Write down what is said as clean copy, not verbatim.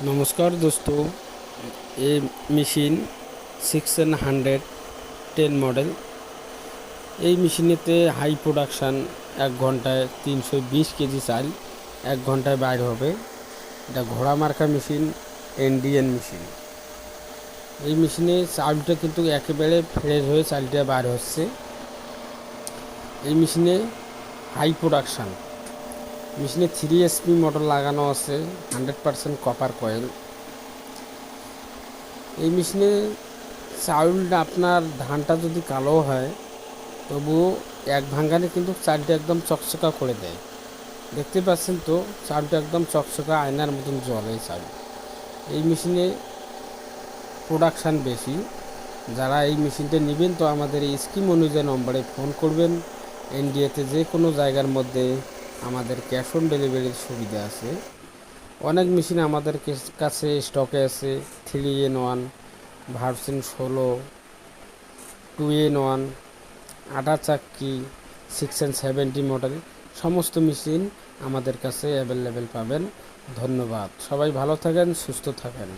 नमस्कार दोस्तों, ये मेशिन 610 मॉडल এই মেশিনেতে হাই প্রোডাকশান 1 ঘন্টায় 320 কেজি চাল 1 ঘন্টায় বাইর হবে। এটা ঘোড়া মার্কা মেশিন, ইন্ডিয়ান মেশিন। এই মেশিনে চালটা কিন্তু একেবারে ফ্রেশ হয়ে চালটা বাইর হচ্ছে। এই মেশিনে হাই প্রোডাকশান, মেশিনে 3 SP মোটর লাগানো আছে, 100% কপার কয়েল। এই মেশিনে চাউলটা আপনার ধানটা যদি কালো হয় তবুও এক ভাঙানে কিন্তু চালটা একদম চকচকা করে দেয়। দেখতে পাচ্ছেন তো, চালটা একদম চকচকা আয়নার মতন জ্বলে চাল। এই মেশিনে প্রোডাকশান বেশি। যারা এই মেশিনটা নেবেন তো আমাদের এই স্কিম অনুযায়ী নম্বরে ফোন করবেন। ইন্ডিয়াতে যে কোনো জায়গার মধ্যে আমাদের ক্যাশ অন ডেলিভারির সুবিধা আছে। অনেক মেশিন আমাদের কাছে স্টকে আছে। 3in1 ভার্সন 16, 2in1, আটা চাক্কি, 670 মডেল সমস্ত মেশিন আমাদের কাছে অ্যাভেলেবেল পাবেন। ধন্যবাদ। সবাই ভালো থাকেন, সুস্থ থাকেন।